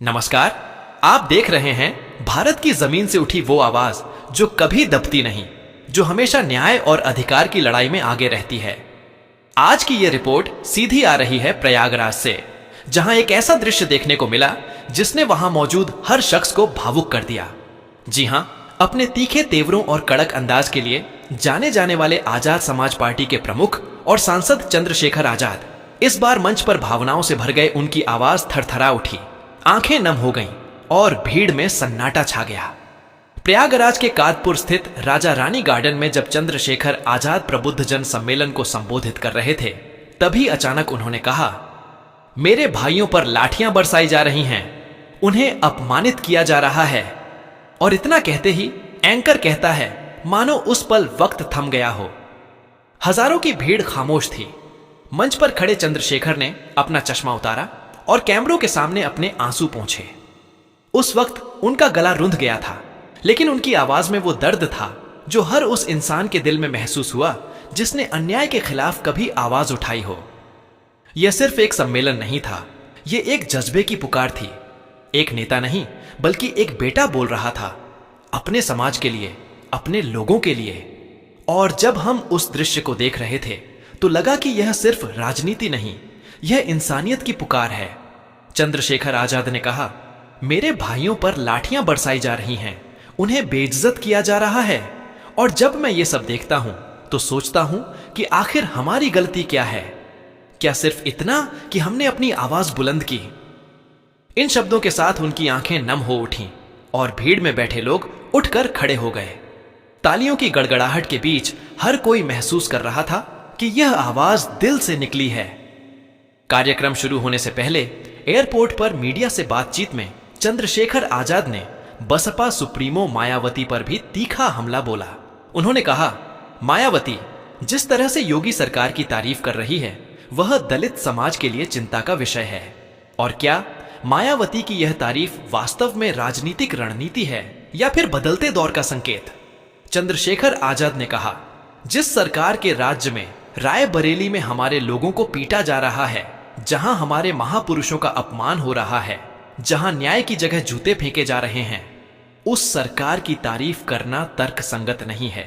नमस्कार। आप देख रहे हैं भारत की जमीन से उठी वो आवाज जो कभी दबती नहीं, जो हमेशा न्याय और अधिकार की लड़ाई में आगे रहती है। आज की ये रिपोर्ट सीधी आ रही है प्रयागराज से, जहां एक ऐसा दृश्य देखने को मिला जिसने वहां मौजूद हर शख्स को भावुक कर दिया। जी हां, अपने तीखे तेवरों और कड़क अंदाज के लिए जाने जाने वाले आजाद समाज पार्टी के प्रमुख और सांसद चंद्रशेखर आजाद इस बार मंच पर भावनाओं से भर गए। उनकी आवाज थरथरा उठी, आंखें नम हो गईं और भीड़ में सन्नाटा छा गया। प्रयागराज के कादपुर स्थित राजा रानी गार्डन में जब चंद्रशेखर आजाद प्रबुद्ध जन सम्मेलन को संबोधित कर रहे थे, तभी अचानक उन्होंने कहा, मेरे भाइयों पर लाठियां बरसाई जा रही हैं, उन्हें अपमानित किया जा रहा है। और इतना कहते ही एंकर कहता है मानो उस पल वक्त थम गया हो। हजारों की भीड़ खामोश थी। मंच पर खड़े चंद्रशेखर ने अपना चश्मा उतारा और कैमरों के सामने अपने आंसू पोंछे। उस वक्त उनका गला रुंध गया था, लेकिन उनकी आवाज में वो दर्द था जो हर उस इंसान के दिल में महसूस हुआ जिसने अन्याय के खिलाफ कभी आवाज उठाई हो। यह सिर्फ एक सम्मेलन नहीं था, यह एक जज्बे की पुकार थी। एक नेता नहीं बल्कि एक बेटा बोल रहा था, अपने समाज के लिए, अपने लोगों के लिए। और जब हम उस दृश्य को देख रहे थे तो लगा कि यह सिर्फ राजनीति नहीं, यह इंसानियत की पुकार है। चंद्रशेखर आजाद ने कहा, मेरे भाइयों पर लाठियां बरसाई जा रही हैं, उन्हें बेइज्जत किया जा रहा है। और जब मैं ये सब देखता हूं तो सोचता हूं कि आखिर हमारी गलती क्या है? क्या सिर्फ इतना कि हमने अपनी आवाज बुलंद की? इन शब्दों के साथ उनकी आंखें नम हो उठीं और भीड़ में बैठे लोग उठकर खड़े हो गए। तालियों की गड़गड़ाहट के बीच हर कोई महसूस कर रहा था कि यह आवाज दिल से निकली है। कार्यक्रम शुरू होने से पहले एयरपोर्ट पर मीडिया से बातचीत में चंद्रशेखर आजाद ने बसपा सुप्रीमो मायावती पर भी तीखा हमला बोला। उन्होंने कहा, मायावती जिस तरह से योगी सरकार की तारीफ कर रही है वह दलित समाज के लिए चिंता का विषय है। और क्या मायावती की यह तारीफ वास्तव में राजनीतिक रणनीति है या फिर बदलते दौर का संकेत? चंद्रशेखर आजाद ने कहा, जिस सरकार के राज्य में रायबरेली में हमारे लोगों को पीटा जा रहा है, जहां हमारे महापुरुषों का अपमान हो रहा है, जहां न्याय की जगह जूते फेंके जा रहे हैं, उस सरकार की तारीफ करना तर्कसंगत नहीं है।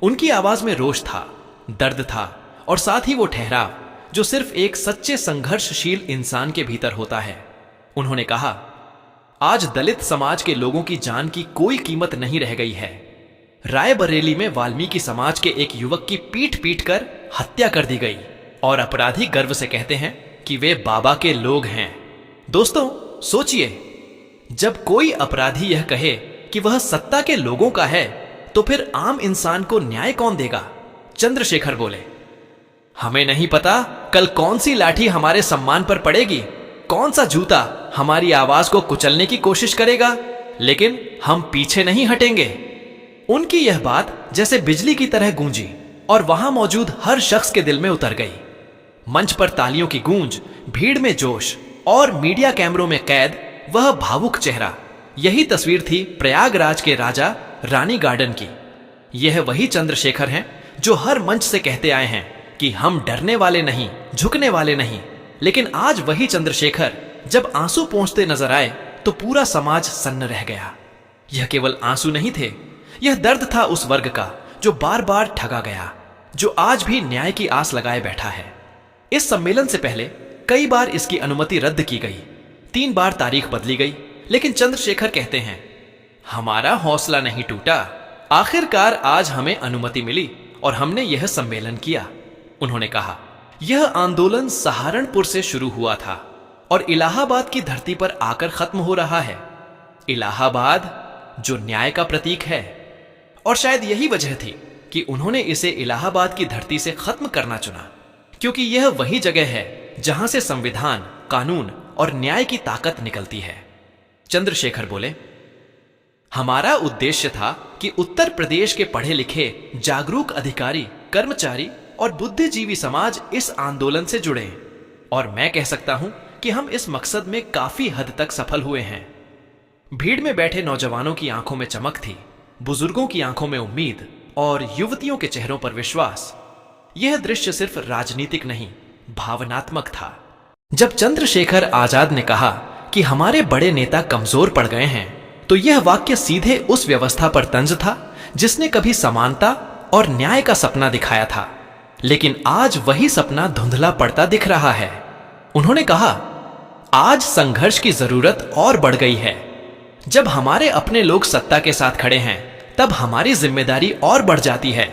उनकी आवाज में रोष था, दर्द था और साथ ही वो ठहराव जो सिर्फ एक सच्चे संघर्षशील इंसान के भीतर होता है। उन्होंने कहा, आज दलित समाज के लोगों की जान की कोई कीमत नहीं रह गई है। रायबरेली में वाल्मीकि समाज के एक युवक की पीट पीट कर हत्या कर दी गई और अपराधी गर्व से कहते हैं कि वे बाबा के लोग हैं। दोस्तों सोचिए, जब कोई अपराधी यह कहे कि वह सत्ता के लोगों का है, तो फिर आम इंसान को न्याय कौन देगा? चंद्रशेखर बोले, हमें नहीं पता कल कौन सी लाठी हमारे सम्मान पर पड़ेगी, कौन सा जूता हमारी आवाज को कुचलने की कोशिश करेगा, लेकिन हम पीछे नहीं हटेंगे। उनकी यह बात जैसे बिजली की तरह गूंजी और वहां मौजूद हर शख्स के दिल में उतर गई। मंच पर तालियों की गूंज, भीड़ में जोश और मीडिया कैमरों में कैद वह भावुक चेहरा, यही तस्वीर थी प्रयागराज के राजा रानी गार्डन की। यह वही चंद्रशेखर हैं जो हर मंच से कहते आए हैं कि हम डरने वाले नहीं, झुकने वाले नहीं। लेकिन आज वही चंद्रशेखर जब आंसू पोंछते नजर आए तो पूरा समाज सन्न रह गया। यह केवल आंसू नहीं थे, यह दर्द था उस वर्ग का जो बार बार ठगा गया, जो आज भी न्याय की आस लगाए बैठा है। इस सम्मेलन से पहले कई बार इसकी अनुमति रद्द की गई, 3 बार तारीख बदली गई, लेकिन चंद्रशेखर कहते हैं, हमारा हौसला नहीं टूटा। आखिरकार आज हमें अनुमति मिली और हमने यह सम्मेलन किया। उन्होंने कहा, यह आंदोलन सहारनपुर से शुरू हुआ था और इलाहाबाद की धरती पर आकर खत्म हो रहा है। इलाहाबाद जो न्याय का प्रतीक है। और शायद यही वजह थी कि उन्होंने इसे इलाहाबाद की धरती से खत्म करना चुना, क्योंकि यह वही जगह है जहां से संविधान, कानून और न्याय की ताकत निकलती है। चंद्रशेखर बोले, हमारा उद्देश्य था कि उत्तर प्रदेश के पढ़े लिखे, जागरूक अधिकारी, कर्मचारी और बुद्धिजीवी समाज इस आंदोलन से जुड़े। और मैं कह सकता हूं कि हम इस मकसद में काफी हद तक सफल हुए हैं। भीड़ में बैठे नौजवानों की आंखों में चमक थी, बुजुर्गों की आंखों में उम्मीद और युवतियों के चेहरों पर विश्वास। यह दृश्य सिर्फ राजनीतिक नहीं, भावनात्मक था। जब चंद्रशेखर आजाद ने कहा कि हमारे बड़े नेता कमजोर पड़ गए हैं, तो यह वाक्य सीधे उस व्यवस्था पर तंज था जिसने कभी समानता और न्याय का सपना दिखाया था, लेकिन आज वही सपना धुंधला पड़ता दिख रहा है। उन्होंने कहा, आज संघर्ष की जरूरत और बढ़ गई है। जब हमारे अपने लोग सत्ता के साथ खड़े हैं, तब हमारी जिम्मेदारी और बढ़ जाती है।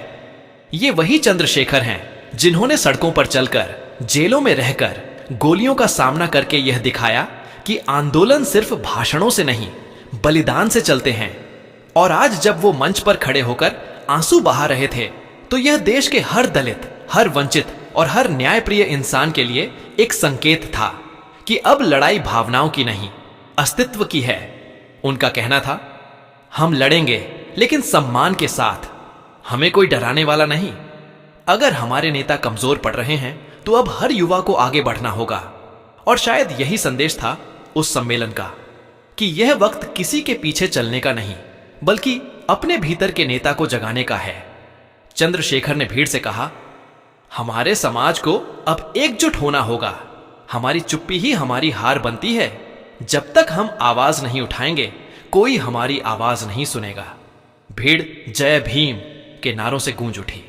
ये वही चंद्रशेखर हैं जिन्होंने सड़कों पर चलकर, जेलों में रहकर, गोलियों का सामना करके यह दिखाया कि आंदोलन सिर्फ भाषणों से नहीं, बलिदान से चलते हैं। और आज जब वो मंच पर खड़े होकर आंसू बहा रहे थे, तो यह देश के हर दलित, हर वंचित और हर न्यायप्रिय इंसान के लिए एक संकेत था कि अब लड़ाई भावनाओं की नहीं, अस्तित्व की है। उनका कहना था, हम लड़ेंगे लेकिन सम्मान के साथ, हमें कोई डराने वाला नहीं। अगर हमारे नेता कमजोर पड़ रहे हैं, तो अब हर युवा को आगे बढ़ना होगा। और शायद यही संदेश था उस सम्मेलन का, कि यह वक्त किसी के पीछे चलने का नहीं, बल्कि अपने भीतर के नेता को जगाने का है। चंद्रशेखर ने भीड़ से कहा, हमारे समाज को अब एकजुट होना होगा। हमारी चुप्पी ही हमारी हार बनती है। जब तक हम आवाज नहीं उठाएंगे, कोई हमारी आवाज नहीं सुनेगा। भीड़ जय भीम के नारों से गूंज उठी।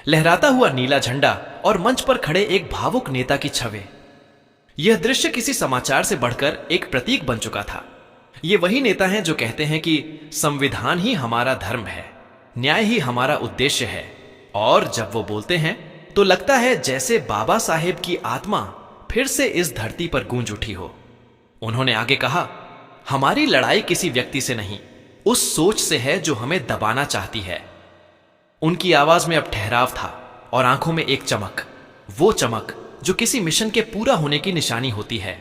लहराता हुआ नीला झंडा और मंच पर खड़े एक भावुक नेता की छवि। यह दृश्य किसी समाचार से बढ़कर एक प्रतीक बन चुका था। ये वही नेता हैं जो कहते हैं कि संविधान ही हमारा धर्म है, न्याय ही हमारा उद्देश्य है। और जब वो बोलते हैं तो लगता है जैसे बाबा साहेब की आत्मा फिर से इस धरती पर गूंज उठी हो। उन्होंने आगे कहा, हमारी लड़ाई किसी व्यक्ति से नहीं, उस सोच से है जो हमें दबाना चाहती है। उनकी आवाज में अब ठहराव था और आंखों में एक चमक, वो चमक जो किसी मिशन के पूरा होने की निशानी होती है।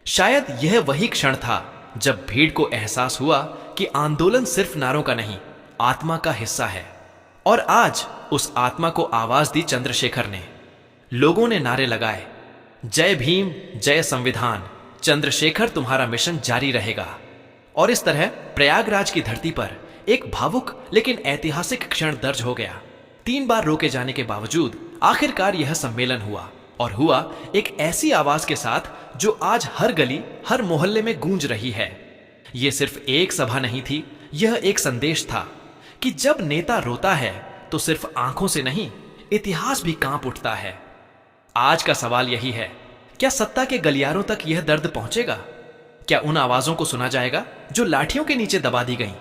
शायद यह वही क्षण था जब भीड़ को एहसास हुआ कि आंदोलन सिर्फ नारों का नहीं, आत्मा का हिस्सा है। और आज उस आत्मा को आवाज दी चंद्रशेखर ने। लोगों ने नारे लगाए, जय भीम, जय संविधान, चंद्रशेखर तुम्हारा मिशन जारी रहेगा। और इस तरह प्रयागराज की धरती पर एक भावुक लेकिन ऐतिहासिक क्षण दर्ज हो गया। 3 बार रोके जाने के बावजूद आखिरकार यह सम्मेलन हुआ, और हुआ एक ऐसी आवाज के साथ जो आज हर गली, हर मोहल्ले में गूंज रही है। यह सिर्फ एक सभा नहीं थी, यह एक संदेश था कि जब नेता रोता है तो सिर्फ आंखों से नहीं, इतिहास भी कांप उठता है। आज का सवाल यही है, क्या सत्ता के गलियारों तक यह दर्द पहुंचेगा? क्या उन आवाजों को सुना जाएगा जो लाठियों के नीचे दबा दी गईं?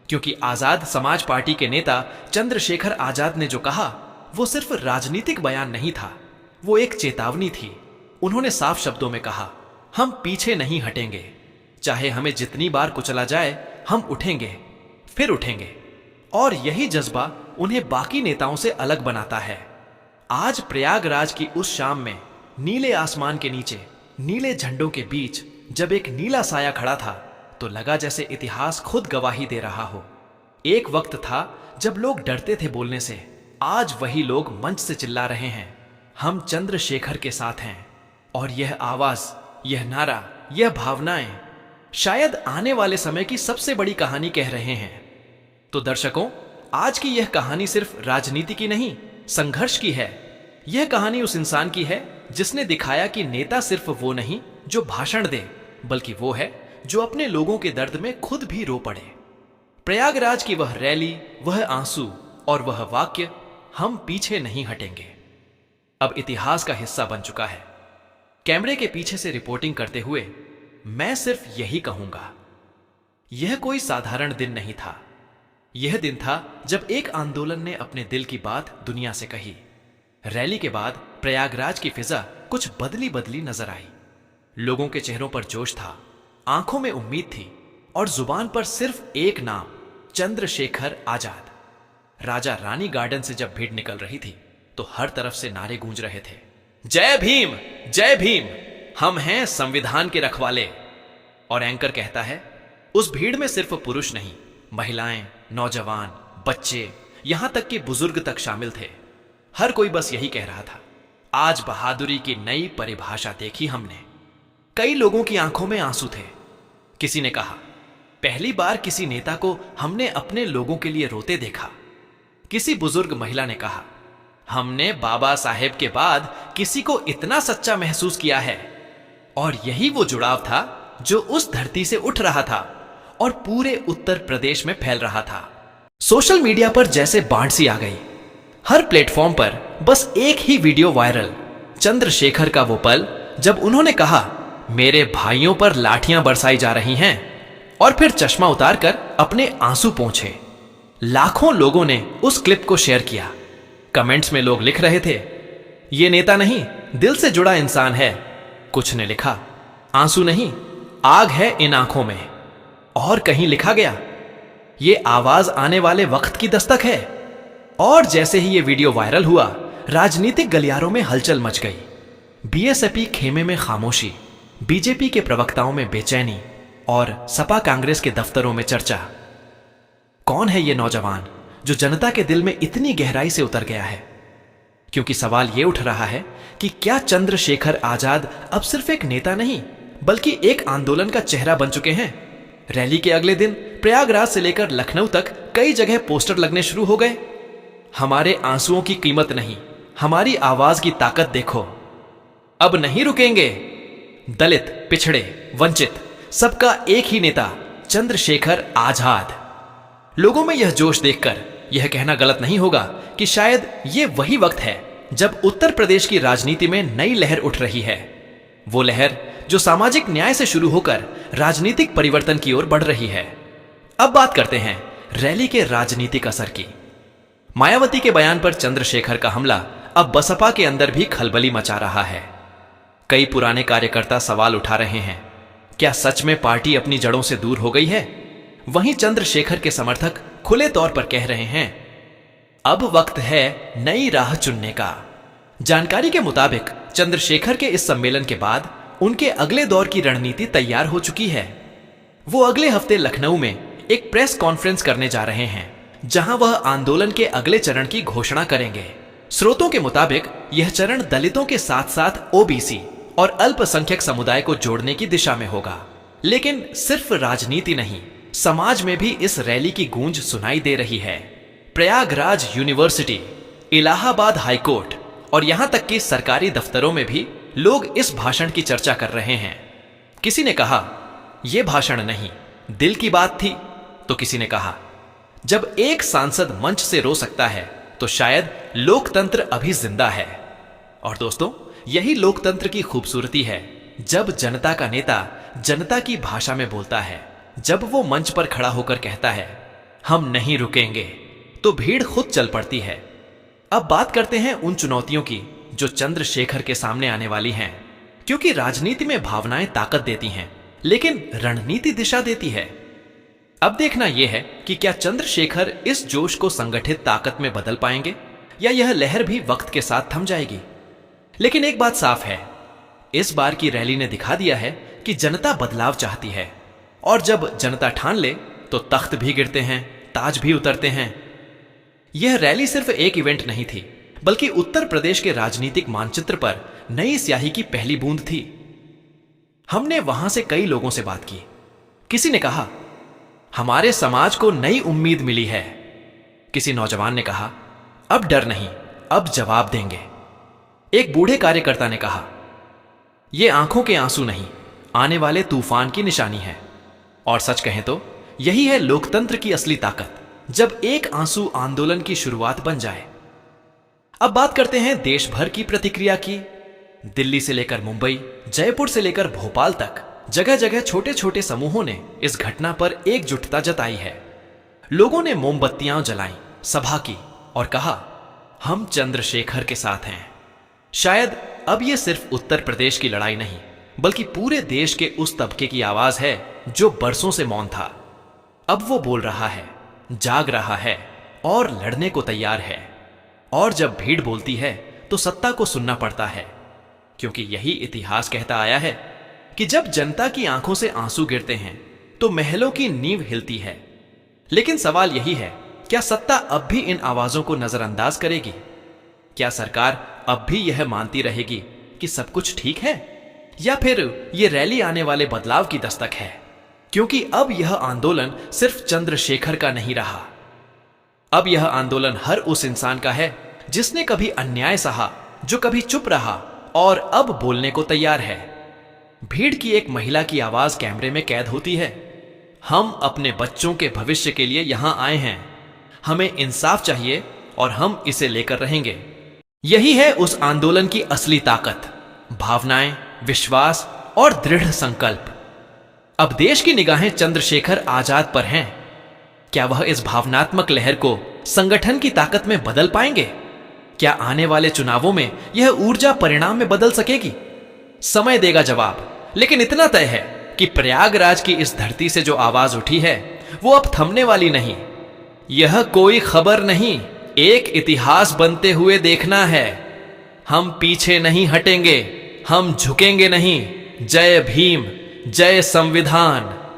क्योंकि आजाद समाज पार्टी के नेता चंद्रशेखर आजाद ने जो कहा, वो सिर्फ राजनीतिक बयान नहीं था, वो एक चेतावनी थी। उन्होंने साफ शब्दों में कहा, हम पीछे नहीं हटेंगे, चाहे हमें जितनी बार कुचला जाए, हम उठेंगे, फिर उठेंगे। और यही जज्बा उन्हें बाकी नेताओं से अलग बनाता है। आज प्रयागराज की उस शाम में नीले आसमान के नीचे, नीले झंडों के बीच जब एक नीला साया खड़ा था, तो लगा जैसे इतिहास खुद गवाही दे रहा हो। एक वक्त था जब लोग डरते थे बोलने से, आज वही लोग मंच से चिल्ला रहे हैं, हम चंद्रशेखर के साथ हैं। और यह आवाज, यह नारा, यह भावनाएं शायद आने वाले समय की सबसे बड़ी कहानी कह रहे हैं। तो दर्शकों, आज की यह कहानी सिर्फ राजनीति की नहीं, संघर्ष की है। यह कहानी उस इंसान की है जिसने दिखाया कि नेता सिर्फ वो नहीं जो भाषण दे, बल्कि वो है जो अपने लोगों के दर्द में खुद भी रो पड़े। प्रयागराज की वह रैली, वह आंसू और वह वाक्य, हम पीछे नहीं हटेंगे, अब इतिहास का हिस्सा बन चुका है। कैमरे के पीछे से रिपोर्टिंग करते हुए मैं सिर्फ यही कहूंगा, यह कोई साधारण दिन नहीं था। यह दिन था जब एक आंदोलन ने अपने दिल की बात दुनिया से कही। रैली के बाद प्रयागराज की फिजा कुछ बदली बदली नजर आई। लोगों के चेहरों पर जोश था, आंखों में उम्मीद थी, और जुबान पर सिर्फ एक नाम, चंद्रशेखर आजाद। राजा रानी गार्डन से जब भीड़ निकल रही थी, तो हर तरफ से नारे गूंज रहे थे, जय भीम, जय भीम, हम हैं संविधान के रखवाले। और एंकर कहता है, उस भीड़ में सिर्फ पुरुष नहीं, महिलाएं, नौजवान, बच्चे, यहां तक कि बुजुर्ग तक शामिल थे। हर कोई बस यही कह रहा था, आज बहादुरी की नई परिभाषा देखी हमने। कई लोगों की आंखों में आंसू थे। किसी ने कहा, पहली बार किसी नेता को हमने अपने लोगों के लिए रोते देखा। किसी बुजुर्ग महिला ने कहा, हमने बाबा साहेब के बाद किसी को इतना सच्चा महसूस किया है। और यही वो जुड़ाव था जो उस धरती से उठ रहा था और पूरे उत्तर प्रदेश में फैल रहा था। सोशल मीडिया पर जैसे बाढ़ सी आ गई। हर प्लेटफॉर्म पर बस एक ही वीडियो वायरल, चंद्रशेखर का वो पल जब उन्होंने कहा, मेरे भाइयों पर लाठियां बरसाई जा रही हैं, और फिर चश्मा उतारकर अपने आंसू पोंछे। लाखों लोगों ने उस क्लिप को शेयर किया। कमेंट्स में लोग लिख रहे थे, ये नेता नहीं, दिल से जुड़ा इंसान है। कुछ ने लिखा, आंसू नहीं, आग है इन आंखों में। और कहीं लिखा गया, ये आवाज आने वाले वक्त की दस्तक है। और जैसे ही ये वीडियो वायरल हुआ, राजनीतिक गलियारों में हलचल मच गई। बीएसपी खेमे में खामोशी, बीजेपी के प्रवक्ताओं में बेचैनी और सपा कांग्रेस के दफ्तरों में चर्चा। कौन है ये नौजवान जो जनता के दिल में इतनी गहराई से उतर गया है? क्योंकि सवाल ये उठ रहा है कि क्या चंद्रशेखर आजाद अब सिर्फ एक नेता नहीं, बल्कि एक आंदोलन का चेहरा बन चुके हैं। रैली के अगले दिन प्रयागराज से लेकर लखनऊ तक कई जगह पोस्टर लगने शुरू हो गए। हमारे आंसुओं की कीमत नहीं, हमारी आवाज की ताकत देखो, अब नहीं रुकेंगे। दलित, पिछड़े, वंचित, सबका एक ही नेता, चंद्रशेखर आजाद। लोगों में यह जोश देखकर यह कहना गलत नहीं होगा कि शायद ये वही वक्त है जब उत्तर प्रदेश की राजनीति में नई लहर उठ रही है। वो लहर जो सामाजिक न्याय से शुरू होकर राजनीतिक परिवर्तन की ओर बढ़ रही है। अब बात करते हैं रैली के राजनीतिक असर की। मायावती के बयान पर चंद्रशेखर का हमला अब बसपा के अंदर भी खलबली मचा रहा है। कई पुराने कार्यकर्ता सवाल उठा रहे हैं, क्या सच में पार्टी अपनी जड़ों से दूर हो गई है? वहीं चंद्रशेखर के समर्थक खुले तौर पर कह रहे हैं, अब वक्त है नई राह चुनने का। जानकारी के मुताबिक चंद्रशेखर के इस सम्मेलन के बाद उनके अगले दौर की रणनीति तैयार हो चुकी है। वो अगले हफ्ते लखनऊ में एक प्रेस कॉन्फ्रेंस करने जा रहे हैं, जहां वह आंदोलन के अगले चरण की घोषणा करेंगे। स्रोतों के मुताबिक यह चरण दलितों के साथ साथ ओबीसी और अल्पसंख्यक समुदाय को जोड़ने की दिशा में होगा। लेकिन सिर्फ राजनीति नहीं, समाज में भी इस रैली की गूंज सुनाई दे रही है। प्रयागराज यूनिवर्सिटी, इलाहाबाद हाईकोर्ट और यहां तक कि सरकारी दफ्तरों में भी लोग इस भाषण की चर्चा कर रहे हैं। किसी ने कहा, यह भाषण नहीं, दिल की बात थी, तो किसी ने कहा, जब एक सांसद मंच से रो सकता है तो शायद लोकतंत्र अभी जिंदा है। और दोस्तों, यही लोकतंत्र की खूबसूरती है, जब जनता का नेता जनता की भाषा में बोलता है, जब वो मंच पर खड़ा होकर कहता है, हम नहीं रुकेंगे, तो भीड़ खुद चल पड़ती है। अब बात करते हैं उन चुनौतियों की जो चंद्रशेखर के सामने आने वाली हैं, क्योंकि राजनीति में भावनाएं ताकत देती हैं, लेकिन रणनीति दिशा देती है। अब देखना यह है कि क्या चंद्रशेखर इस जोश को संगठित ताकत में बदल पाएंगे या यह लहर भी वक्त के साथ थम जाएगी। लेकिन एक बात साफ है, इस बार की रैली ने दिखा दिया है कि जनता बदलाव चाहती है, और जब जनता ठान ले तो तख्त भी गिरते हैं, ताज भी उतरते हैं। यह रैली सिर्फ एक इवेंट नहीं थी, बल्कि उत्तर प्रदेश के राजनीतिक मानचित्र पर नई स्याही की पहली बूंद थी। हमने वहां से कई लोगों से बात की। किसी ने कहा, हमारे समाज को नई उम्मीद मिली है। किसी नौजवान ने कहा, अब डर नहीं, अब जवाब देंगे। एक बूढ़े कार्यकर्ता ने कहा, ये आंखों के आंसू नहीं, आने वाले तूफान की निशानी है। और सच कहें तो यही है लोकतंत्र की असली ताकत, जब एक आंसू आंदोलन की शुरुआत बन जाए। अब बात करते हैं देश भर की प्रतिक्रिया की। दिल्ली से लेकर मुंबई, जयपुर से लेकर भोपाल तक जगह जगह छोटे छोटे समूहों ने इस घटना पर एकजुटता जताई है। लोगों ने मोमबत्तियां जलाई, सभा की और कहा, हम चंद्रशेखर के साथ हैं। शायद अब यह सिर्फ उत्तर प्रदेश की लड़ाई नहीं, बल्कि पूरे देश के उस तबके की आवाज है जो बरसों से मौन था। अब वो बोल रहा है, जाग रहा है और लड़ने को तैयार है। और जब भीड़ बोलती है तो सत्ता को सुनना पड़ता है, क्योंकि यही इतिहास कहता आया है कि जब जनता की आंखों से आंसू गिरते हैं तो महलों की नींव हिलती है। लेकिन सवाल यही है, क्या सत्ता अब भी इन आवाजों को नजरअंदाज करेगी? क्या सरकार अब भी यह मानती रहेगी कि सब कुछ ठीक है, या फिर यह रैली आने वाले बदलाव की दस्तक है? क्योंकि अब यह आंदोलन सिर्फ चंद्रशेखर का नहीं रहा। अब यह आंदोलन हर उस इंसान का है जिसने कभी अन्याय सहा, जो कभी चुप रहा और अब बोलने को तैयार है। भीड़ की एक महिला की आवाज कैमरे में कैद होती है। हम अपने बच्चों के भविष्य के लिए यहां आए हैं। हमें इंसाफ चाहिए और हम इसे लेकर रहेंगे। यही है उस आंदोलन की असली ताकत, भावनाएं, विश्वास और दृढ़ संकल्प। अब देश की निगाहें चंद्रशेखर आजाद पर हैं। क्या वह इस भावनात्मक लहर को संगठन की ताकत में बदल पाएंगे? क्या आने वाले चुनावों में यह ऊर्जा परिणाम में बदल सकेगी? समय देगा जवाब। लेकिन इतना तय है कि प्रयागराज की इस धरती से जो आवाज उठी है वो अब थमने वाली नहीं। यह कोई खबर नहीं, एक इतिहास बनते हुए देखना है। हम पीछे नहीं हटेंगे, हम झुकेंगे नहीं। जय भीम, जय संविधान।